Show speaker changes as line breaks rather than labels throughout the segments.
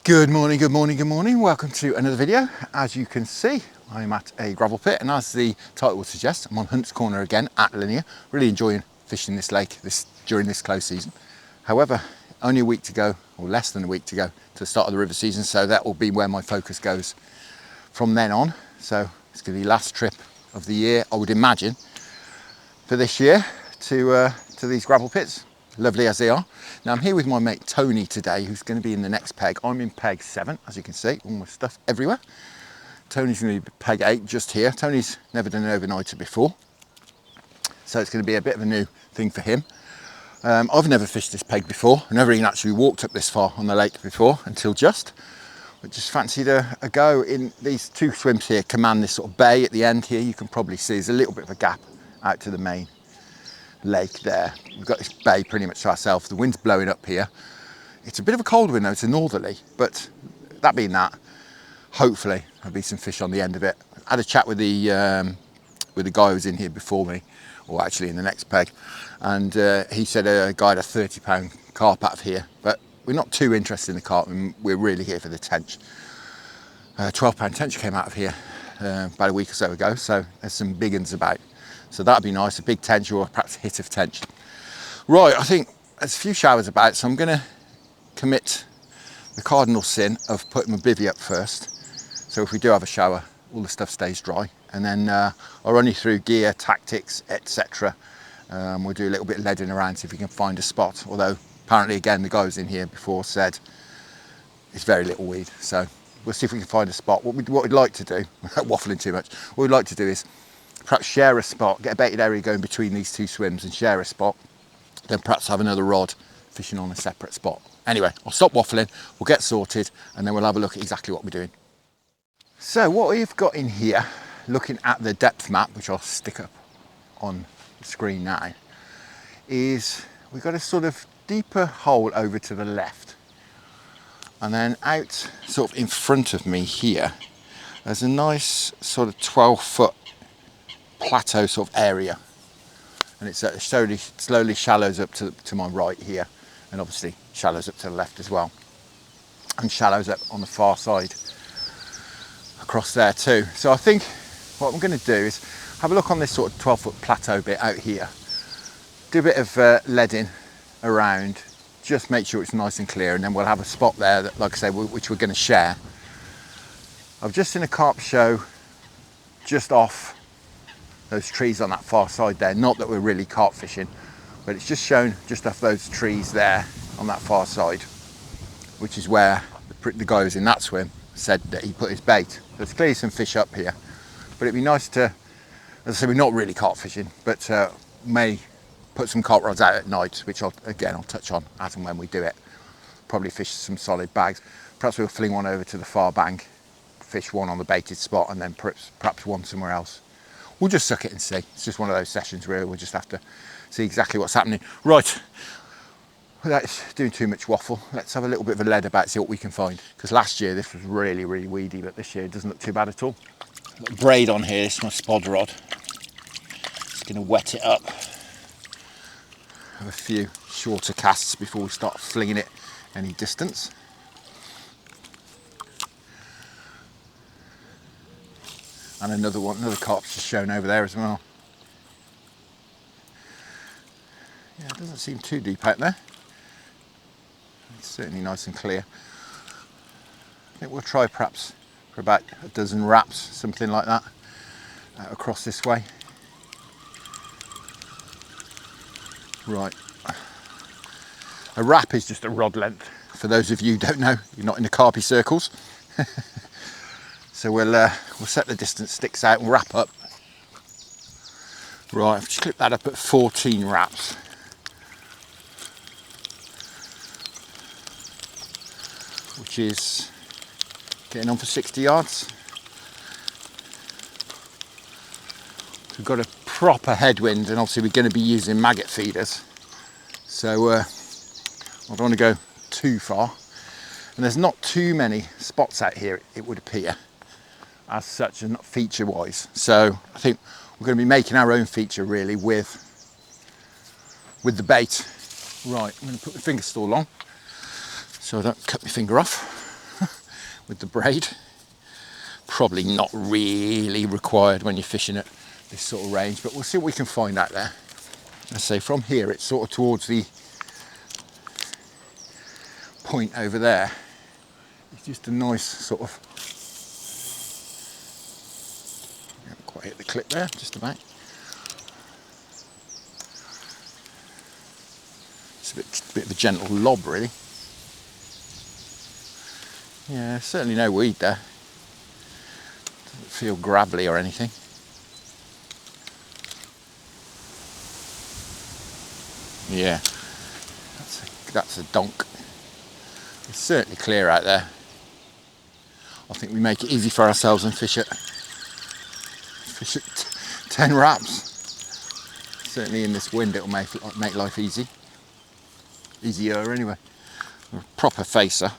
Good morning, good morning, good morning. Welcome to another video. As you can see, I'm at a gravel pit, and as the title would suggest, I'm on Hunt's Corner again at Linear. Really enjoying fishing this lake during this close season. However, only a week to go, or less than a week to go, to the start of the river season, so that will be where my focus goes from then on. So it's going to be the last trip of the year, I would imagine, for this year to these gravel pits, lovely as they are. Now I'm here with my mate Tony today, who's going to be in the next peg. I'm in peg 7, as you can see, all my stuff everywhere. Tony's going to be peg 8 just here. Tony's never done an overnighter before, so it's going to be a bit of a new thing for him. I've never fished this peg before. I've never even actually walked up this far on the lake before until just. I just fancied a go in these two swims here, command this sort of bay at the end here. You can probably see there's a little bit of a gap out to the main lake there. We've got this bay pretty much to ourselves. The wind's blowing up here. It's a bit of a cold wind though, it's a northerly, but that being that, hopefully there'll be some fish on the end of it. I had a chat with the guy who was in here before me, or actually in the next peg, and he said a guy had a £30 carp out of here, but we're not too interested in the carp, and we're really here for the tench. £12 tench came out of here about a week or so ago, so there's some big uns about. So that'd be nice, a big tench or perhaps a hit of tench. Right, I think there's a few showers about, so I'm going to commit the cardinal sin of putting my bivvy up first. So if we do have a shower, all the stuff stays dry. And then I'll run you through gear, tactics, etc. We'll do a little bit of leading around, see if we can find a spot. Although apparently, again, the guy who was in here before said it's very little weed. So we'll see if we can find a spot. What we'd like to do, waffling too much, what we'd like to do is perhaps share a spot, get a baited area going between these two swims and share a spot, then perhaps have another rod fishing on a separate spot. Anyway, I'll stop waffling, we'll get sorted, and then we'll have a look at exactly what we're doing. So what we've got in here, looking at the depth map, which I'll stick up on the screen now, is we've got a sort of deeper hole over to the left. And then out sort of in front of me here, there's a nice sort of 12-foot plateau sort of area, and it's slowly shallows up to my right here, and obviously shallows up to the left as well, and shallows up on the far side across there too. So I think what I'm going to do is have a look on this sort of 12-foot plateau bit out here, do a bit of leading around, just make sure it's nice and clear, and then we'll have a spot there that, like I say, which we're going to share. I've just seen a carp show just off those trees on that far side there. Not that we're really carp fishing, but it's just shown just off those trees there on that far side, which is where the guy who's in that swim said that he put his bait. There's clearly some fish up here, but it'd be nice to, as I say, we're not really carp fishing, but may put some carp rods out at night, which I'll touch on as and when we do it. Probably fish some solid bags. Perhaps we'll fling one over to the far bank, fish one on the baited spot, and then perhaps one somewhere else. We'll just suck it and see. It's just one of those sessions really. We'll just have to see exactly what's happening. Right, without doing too much waffle, let's have a little bit of a lead about, see what we can find. Because last year this was really, really weedy, but this year it doesn't look too bad at all. Got a braid on here, this is my spod rod. Just going to wet it up. Have a few shorter casts before we start flinging it any distance. And another carp's just shown over there as well. Yeah, it doesn't seem too deep out there. It's certainly nice and clear. I think we'll try perhaps for about a dozen wraps, something like that, across this way. Right. A wrap is just a rod length. For those of you who don't know, you're not in the carpy circles. So we'll set the distance sticks out and wrap up. Right, I've just clipped that up at 14 wraps. Which is getting on for 60 yards. We've got a proper headwind, and obviously we're going to be using maggot feeders. So I don't want to go too far. And there's not too many spots out here, it would appear, as such, and not feature wise. So I think we're going to be making our own feature really with the bait. Right, I'm going to put my finger stall on so I don't cut my finger off. with the braid. Probably not really required when you're fishing at this sort of range, but we'll see what we can find out there. I say from here it's sort of towards the point over there. It's just a nice sort of, I haven't quite hit the clip there, just about. It's a bit of a gentle lob really. Yeah, certainly no weed there. Doesn't feel gravelly or anything. Yeah, that's a donk. It's certainly clear out there. I think we make it easy for ourselves and fish at 10 wraps. Certainly in this wind it'll make life easy. Easier anyway. A proper facer.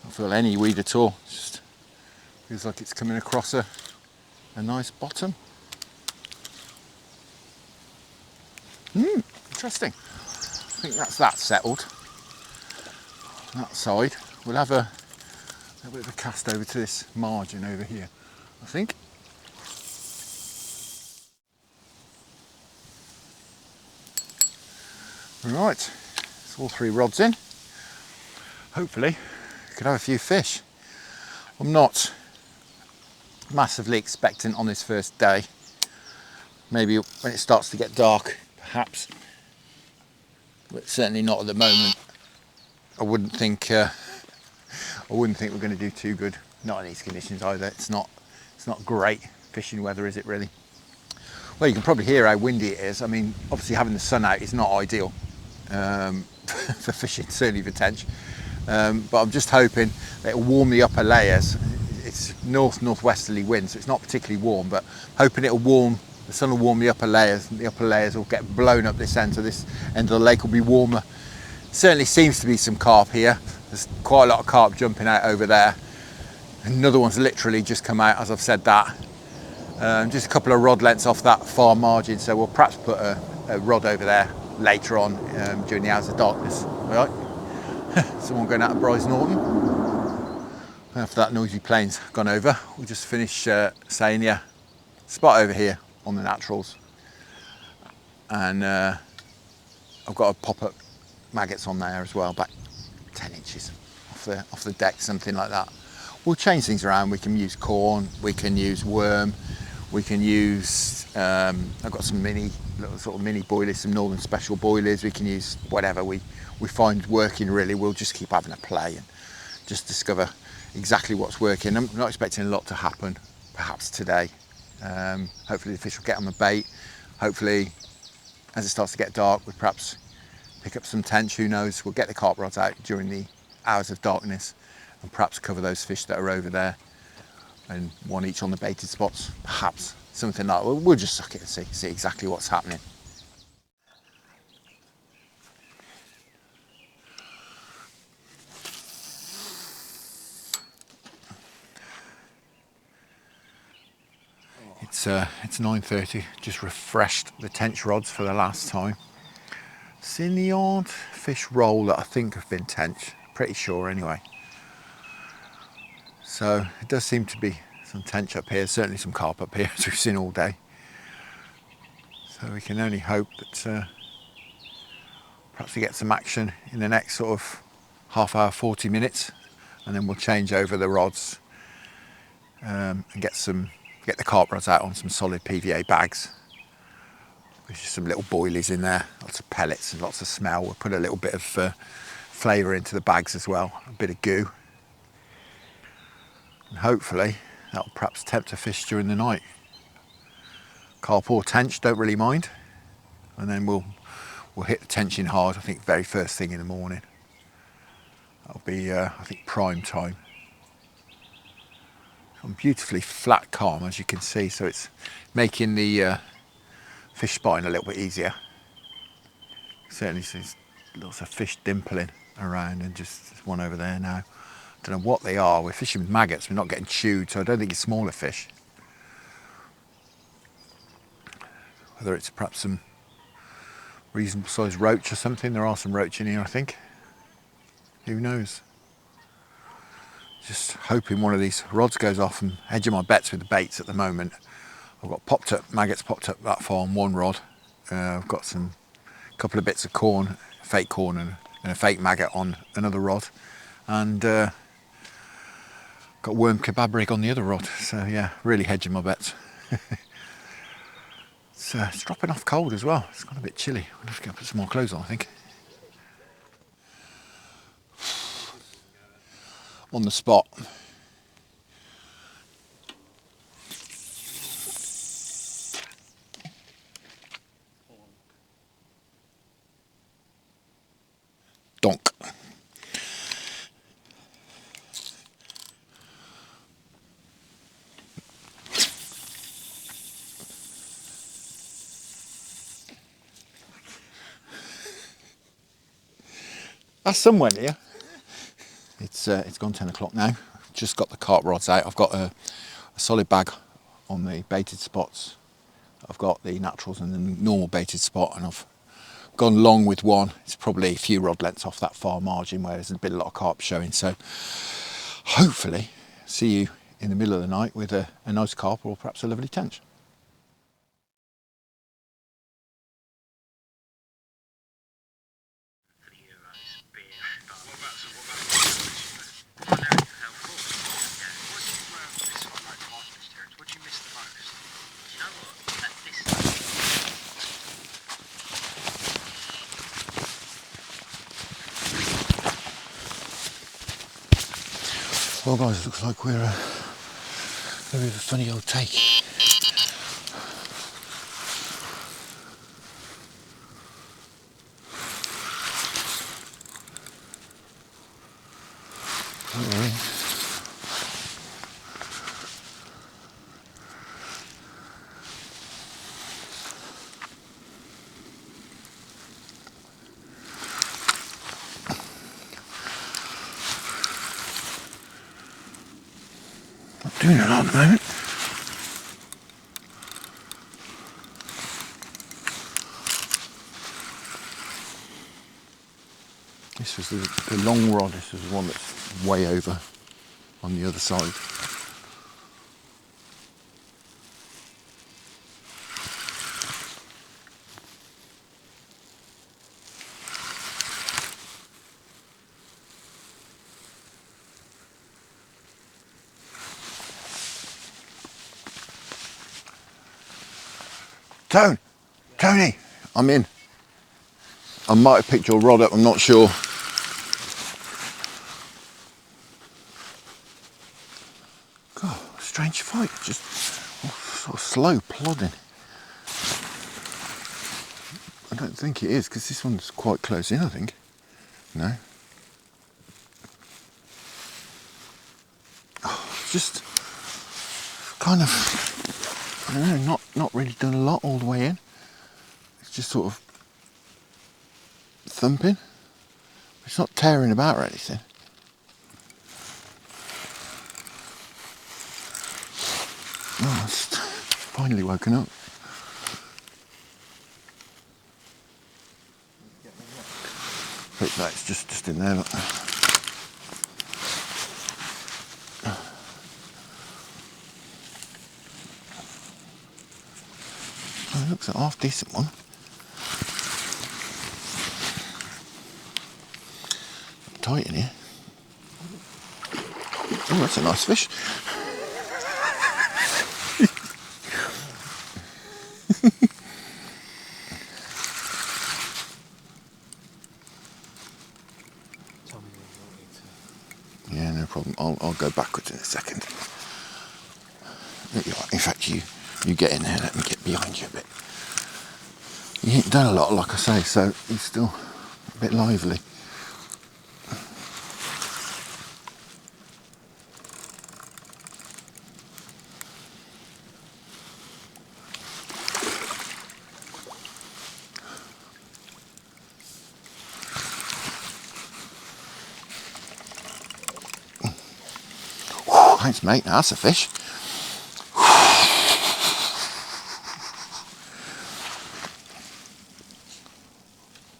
Don't feel any weed at all. Just feels like it's coming across a nice bottom. Interesting. I think that's that settled. That side. We'll have a bit of a cast over to this margin over here, I think. Right, it's all 3 rods in. Hopefully, we could have a few fish. I'm not massively expectant on this first day. Maybe when it starts to get dark, perhaps, but certainly not at the moment. I wouldn't think we're going to do too good. Not in these conditions either. It's not great fishing weather, is it really? Well, you can probably hear how windy it is. I mean, obviously having the sun out is not ideal for fishing, certainly for tench. But I'm just hoping that it'll warm the upper layers. It's northwesterly wind, so it's not particularly warm, but hoping it'll warm. The sun will warm the upper layers, and the upper layers will get blown up this end, so this end of the lake will be warmer. Certainly seems to be some carp here. There's quite a lot of carp jumping out over there. Another one's literally just come out, as I've said that. Just a couple of rod lengths off that far margin, so we'll perhaps put a rod over there later on during the hours of darkness. All right. Someone going out of Bryce Norton. After that noisy plane's gone over, we'll just finish saying, yeah, spot over here on the naturals, and I've got a pop-up maggots on there as well, back 10 inches off the deck, something like that. We'll change things around. We can use corn, we can use worm, we can use I've got some little sort of mini boilies, some northern special boilies. We can use whatever we find working really. We'll just keep having a play and just discover exactly what's working. I'm not expecting a lot to happen perhaps today. Hopefully the fish will get on the bait. Hopefully as it starts to get dark we'll perhaps pick up some tench, who knows. We'll get the carp rods out during the hours of darkness and perhaps cover those fish that are over there, and one each on the baited spots, perhaps something like that. We'll just suck it and see exactly what's happening. It's 9:30, just refreshed the tench rods for the last time. Seen the odd fish roll that I think have been tench, pretty sure anyway. So it does seem to be some tench up here, certainly some carp up here as we've seen all day. So we can only hope that perhaps we get some action in the next sort of half hour, 40 minutes, and then we'll change over the rods and get the carp rods out on some solid PVA bags. There's just some little boilies in there, lots of pellets and lots of smell. We'll put a little bit of flavour into the bags as well, a bit of goo. And hopefully that'll perhaps tempt a fish during the night. Carp or tench, don't really mind. And then we'll hit the tench in hard, I think very first thing in the morning. That'll be, I think, prime time. On beautifully flat calm, as you can see, so it's making the fish spotting a little bit easier. Certainly sees lots of fish dimpling around, and just there's one over there now. Don't know what they are. We're fishing with maggots, we're not getting chewed, so I don't think it's smaller fish. Whether it's perhaps some reasonable sized roach or something. There are some roach in here, I think. Who knows? Just hoping one of these rods goes off and hedging my bets with the baits at the moment. I've got maggots popped up that far on one rod. I've got couple of bits of corn, fake corn and a fake maggot on another rod. And got worm kebab rig on the other rod. So yeah, really hedging my bets. It's dropping off cold as well. It's got a bit chilly. I'll have to go put some more clothes on, I think. On the spot. Donk. That's somewhere near. It's gone 10 o'clock now. Just got the carp rods out. I've got a solid bag on the baited spots. I've got the naturals and the normal baited spot, and I've gone long with one. It's probably a few rod lengths off that far margin where there's a lot of carp showing. So hopefully see you in the middle of the night with a nice carp or perhaps a lovely tench. Well guys, it looks like we're a bit of a funny old take. Not doing a lot at the moment. This was the long rod. This was the one that's way over on the other side. Tony, I'm in. I might have picked your rod up, I'm not sure. God, strange fight, just sort of slow plodding. I don't think it is, because this one's quite close in, I think. No. Oh, just kind of, I don't know, not really done a lot all the way in. It's just sort of thumping. It's not tearing about or anything. Oh, it's finally woken up. Hope that's just in there. Look. Oh, it looks like a half decent one. Tight in here. Oh, that's a nice fish. Yeah, no problem. I'll go backwards in a second. In fact, you get in there. Let me get behind you a bit. You ain't done a lot, like I say, so he's still a bit lively. Thanks, mate. That's a fish.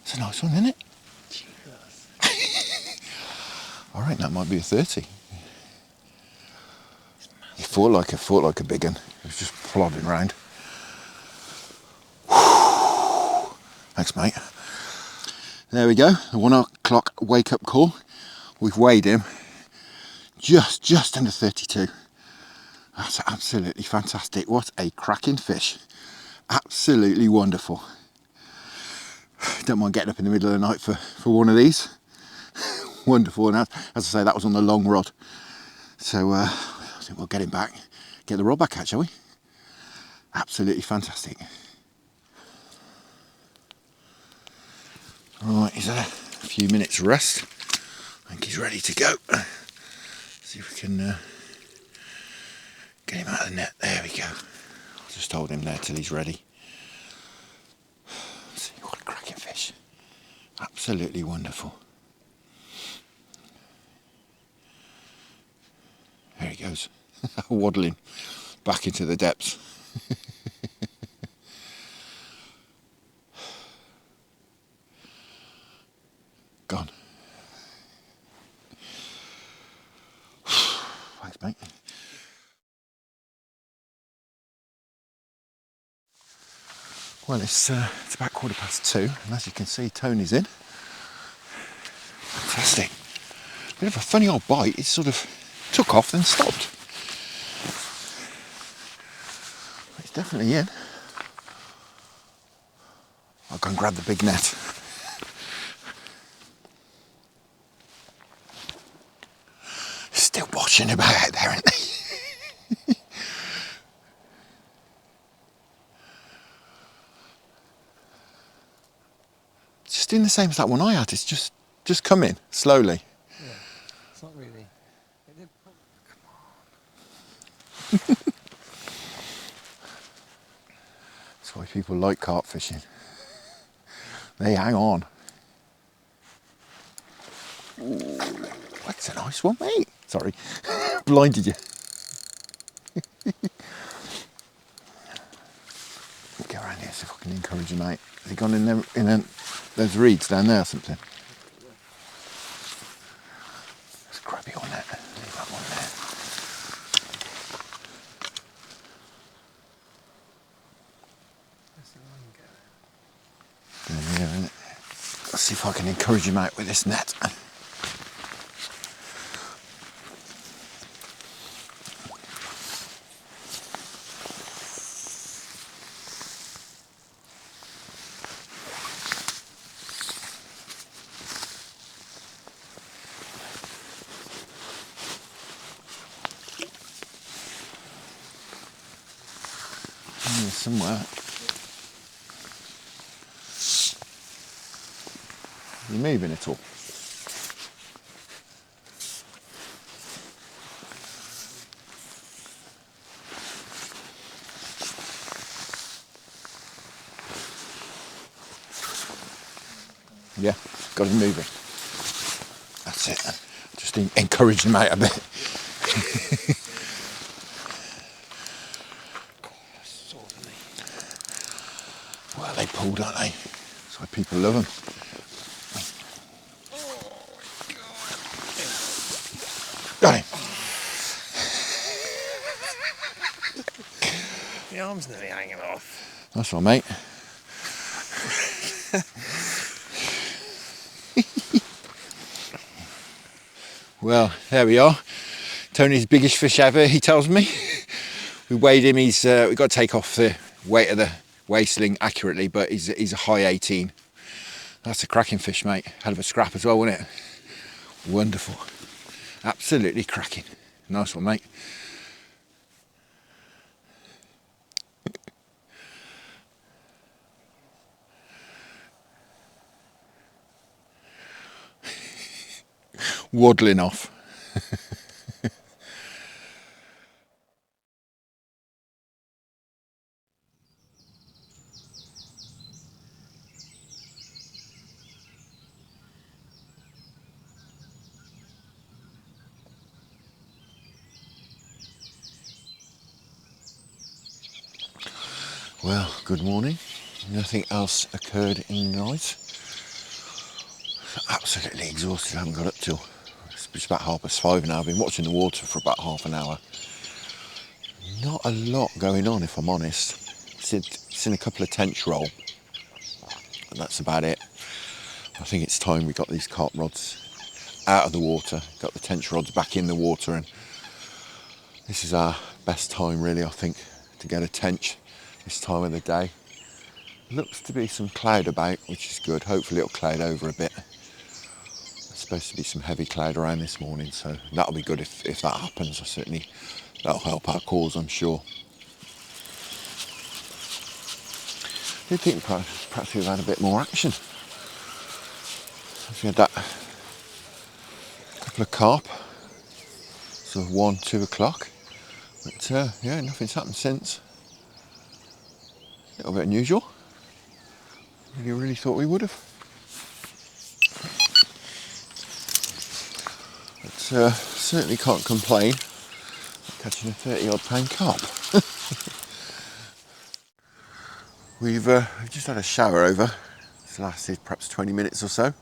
It's a nice one, isn't it? I think that might be a 30. He fought like a big one. He was just plodding round. Thanks, mate. There we go, the 1 o'clock wake up call. We've weighed him just under 32. That's absolutely fantastic. What a cracking fish. Absolutely wonderful. Don't mind getting up in the middle of the night for one of these. Wonderful. And as I say, that was on the long rod. So I think we'll get him back, get the rod back out, shall we? Absolutely fantastic. Right, he's had a few minutes rest. I think he's ready to go. See if we can get him out of the net. There we go. I'll just hold him there till he's ready. See, what a cracking fish. Absolutely wonderful. There he goes, waddling back into the depths. Gone. Thanks, mate. Well, it's about 2:15, and as you can see, Tony's in. Fantastic. Bit of a funny old bite. It sort of took off, then stopped. It's definitely in. I'll go and grab the big net. Still watching about out there, aren't they? Just doing the same as that one I had. It's just come in slowly.
Yeah, it's not really. It did,
That's why people like carp fishing. They hang on. Ooh, that's a nice one, mate. Sorry, blinded you. Get around here, see if I can encourage him, mate. Has he gone in there, those reeds down there or something? Let's grab your net. Leave that one there. Down here, isn't it? Let's see if I can encourage him out with this net. Somewhere. Are you moving at all? Yeah, got him moving. That's it. Just encourage him out a bit. Well, they pull, don't they? That's why people love them. Got him.
the arm's nearly hanging off.
That's right, mate. Well, there we are. Tony's biggest fish ever, he tells me. We weighed him. We've got to take off the weight of the weigh sling accurately, but he's a high 18. That's a cracking fish, mate. Hell of a scrap as well, wasn't it? Wonderful. Absolutely cracking. Nice one, mate. Waddling off. Well, good morning. Nothing else occurred in the night. Absolutely exhausted. I haven't got up till it's It's about 5:30 now. I've been watching the water for about half an hour. Not a lot going on, if I'm honest. Seen a couple of tench roll, and that's about it. I think it's time we got these carp rods out of the water, got the tench rods back in the water, and this is our best time really, I think, to get a tench this time of the day. Looks to be some cloud about, which is good. Hopefully it'll cloud over a bit. There's supposed to be some heavy cloud around this morning, so that'll be good if that happens. That'll help our cause, I'm sure. I do think perhaps we've had a bit more action. We had that couple of carp, sort of 1, 2 o'clock. But yeah, nothing's happened since. A little bit unusual. You really thought we would have. But certainly can't complain catching a 30-odd pound carp. We've just had a shower over. It's lasted perhaps 20 minutes or so.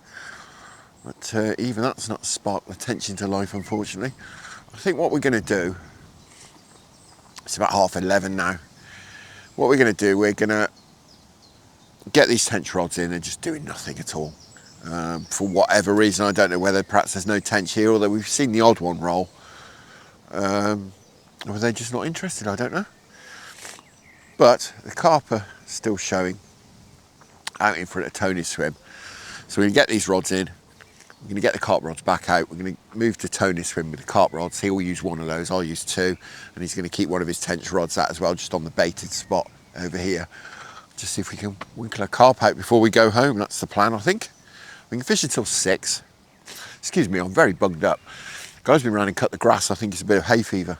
But even that's not sparked the tension to life, unfortunately. I think what we're going to do, it's about 11:30 now. What we're going to do, we're going to get these tench rods in and just doing nothing at all. For whatever reason, I don't know whether perhaps there's no tench here, although we've seen the odd one roll. Or are they just not interested? I don't know. But the carp are still showing out in front of Tony's swim. So we're going to get these rods in. We're going to get the carp rods back out. We're going to move to Tony's swim with the carp rods. He'll use one of those, I'll use 2. And he's going to keep one of his tench rods out as well, just on the baited spot over here. Just see if we can winkle a carp out before we go home. That's the plan, I think. We can fish until 6. Excuse me, I'm very bugged up. The guy's been round and cut the grass. I think it's a bit of hay fever.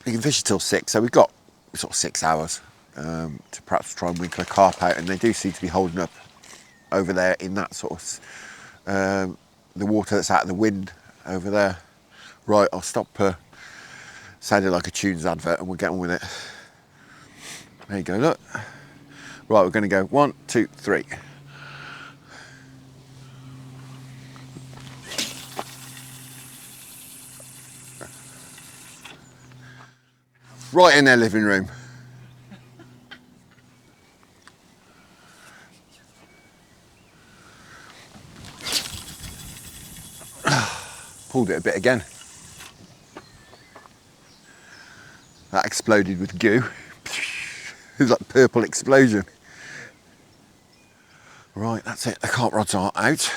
We can fish until 6, so we've got sort of 6 hours to perhaps try and winkle a carp out, and they do seem to be holding up over there in that sort of the water that's out of the wind over there. Right, I'll stop sounding like a Tunes advert and we'll get on with it. There you go, look. Right, we're going to go 1, 2, 3. Right in their living room. Pulled it a bit again. That exploded with goo. It was like a purple explosion. Right, that's it. The carp rods are out.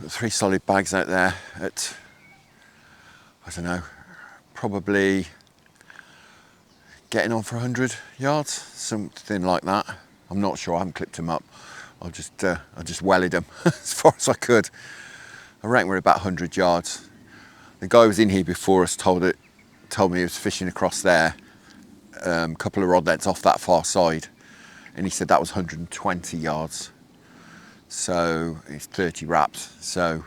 Got 3 solid bags out there at, I don't know, probably getting on for 100 yards, something like that. I'm not sure. I haven't clipped them up. I just wellied them as far as I could. I reckon we're about 100 yards. The guy who was in here before us told me he was fishing across there, a couple of rod lengths off that far side, and he said that was 120 yards. So it's 30 wraps. So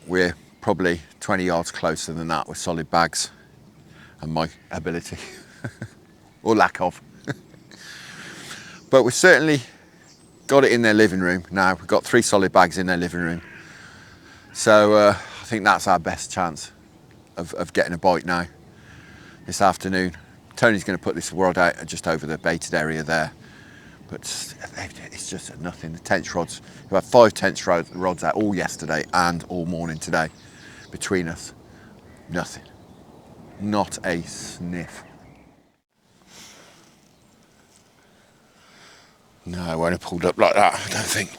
we're probably 20 yards closer than that with solid bags and my ability, or lack of. But we've certainly got it in their living room now. We've got 3 solid bags in their living room. So I think that's our best chance of getting a bite now this afternoon. Tony's going to put this rod out just over the baited area there. But it's just nothing. The tench rods, we had 5 tench rods out all yesterday and all morning today between us. Nothing. Not a sniff. No, I won't have pulled up like that, I don't think.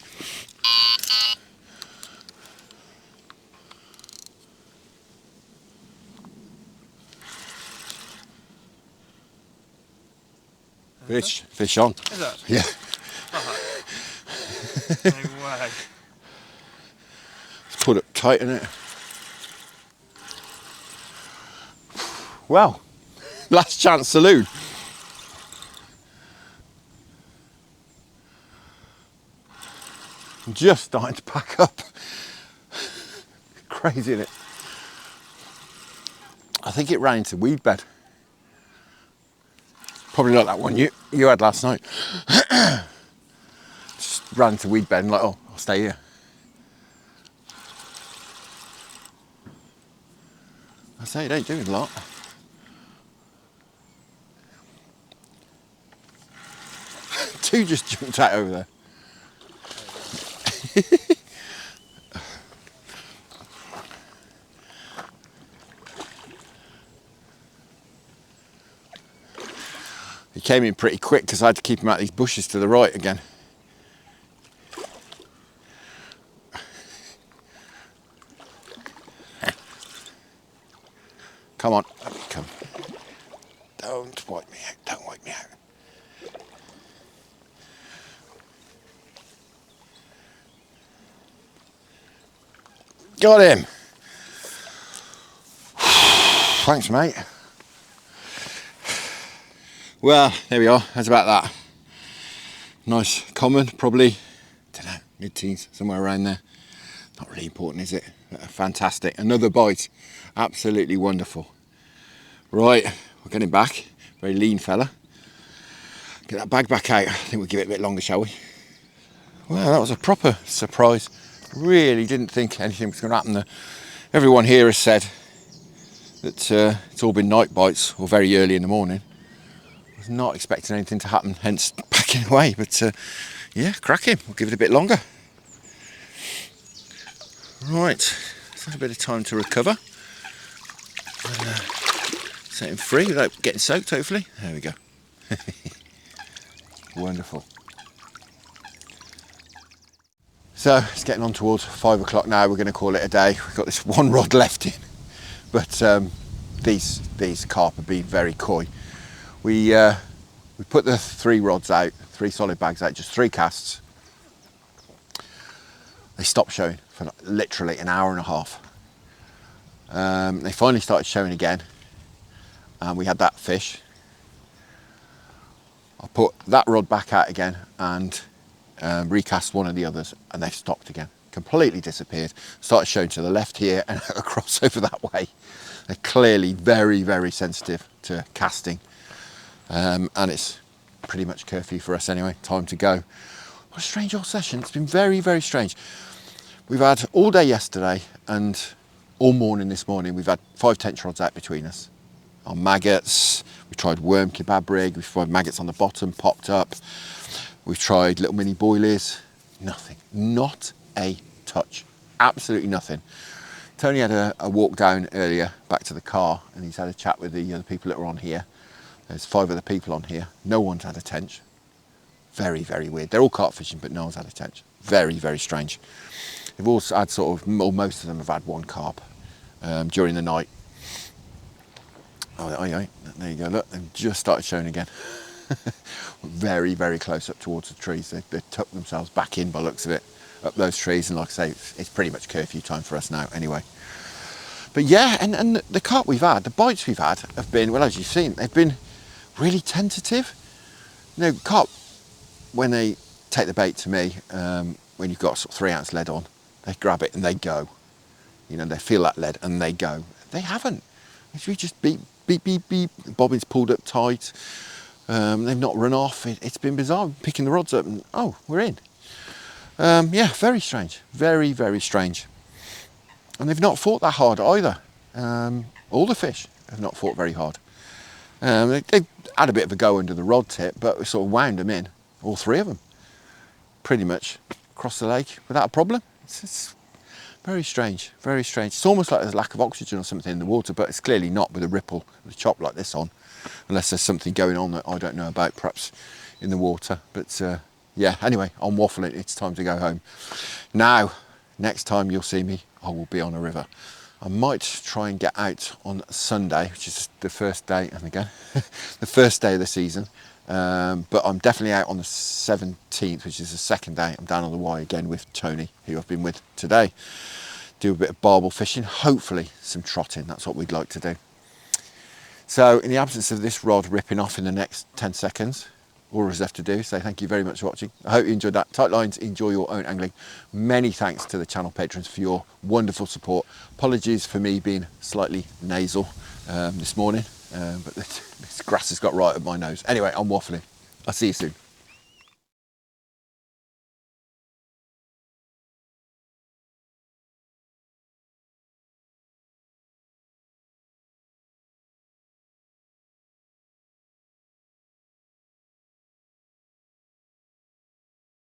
Fish on.
Is it?
Yeah.
No way.
Let's put it tight in it. Well, last chance saloon. I'm just starting to pack up. Crazy, isn't it? I think it ran into weed bed. Probably not that one you had last night. Just ran into weed bed and like, oh, I'll stay here. I say it ain't doing a lot. Two just jumped out over there. He came in pretty quick because I had to keep him out of these bushes to the right again. Come on, come. Don't wipe me out, don't wipe me out. Got him. Thanks, mate. Well, there we are. That's about that. Nice common, probably, don't know, mid-teens, somewhere around there. Not really important, is it? Fantastic. Another bite. Absolutely wonderful. Right, we're getting back. Very lean fella. Get that bag back out. I think we'll give it a bit longer, shall we? Well, that was a proper surprise. Really didn't think anything was going to happen. Everyone here has said that it's all been night bites or very early in the morning. I was not expecting anything to happen, hence packing away. But yeah, cracking. We'll give it a bit longer. Right, it's a bit of time to recover. Set him free without getting soaked, hopefully. There we go. Wonderful. So it's getting on towards 5 o'clock now. We're going to call it a day. We've got this one rod left in, but these carp have been very coy. We put the 3 rods out, 3 solid bags out, just 3 casts. They stopped showing for literally an hour and a half. They finally started showing again, and we had that fish. I put that rod back out again and recast one of the others, and they've stopped again. Completely disappeared. Started showing to the left here and across over that way. They're clearly very, very sensitive to casting, and it's pretty much curfew for us anyway. Time to go. What a strange old session. It's been very, very strange. We've had all day yesterday and all morning this morning. We've had 5 tench rods out between us on maggots. We tried worm kebab rig. We've tried maggots on the bottom, popped up. We've tried little mini boilies. Nothing. Not a touch. Absolutely nothing. Tony had a walk down earlier back to the car, and he's had a chat with the other people that were on here. There's 5 other people on here. No one's had a tench. Very, very weird. They're all carp fishing, but no one's had a tench. Very, very strange. They've also had sort of, or most of them have had 1 carp during the night. Oh, there you go. Look, they've just started showing again. Very, very close up towards the trees. They tucked themselves back in by the looks of it, up those trees. And like I say, it's pretty much curfew time for us now anyway. But yeah, and the carp we've had, the bites we've had have been, well, as you've seen, they've been really tentative. You know, carp, when they take the bait to me, when you've got sort of 3 ounce lead on, they grab it and they go. You know, they feel that lead and they go. They haven't. We just beep, beep, beep, beep. The bobbin's pulled up tight. They've not run off. It's been bizarre, picking the rods up and, oh, we're in. Yeah, very strange. Very, very strange. And they've not fought that hard either. All the fish have not fought very hard. They've had a bit of a go under the rod tip, but we sort of wound them in, all 3 of them, pretty much across the lake without a problem. It's very strange, very strange. It's almost like there's a lack of oxygen or something in the water, but it's clearly not with a ripple, with a chop like this on, unless there's something going on that I don't know about, perhaps in the water. But yeah, anyway, I'm waffling. It's time to go home. Now, next time you'll see me, I will be on a river. I might try and get out on Sunday, which is the first day, and again, the first day of the season. But I'm definitely out on the 17th, which is the second day. I'm down on the Y again with Tony, who I've been with today. Do a bit of barbel fishing, hopefully some trotting. That's what we'd like to do. So in the absence of this rod ripping off in the next 10 seconds, all there is left to do is say thank you very much for watching. I hope you enjoyed that. Tight lines, enjoy your own angling. Many thanks to the channel patrons for your wonderful support. Apologies for me being slightly nasal this morning, but this grass has got right up my nose. Anyway, I'm waffling. I'll see you soon.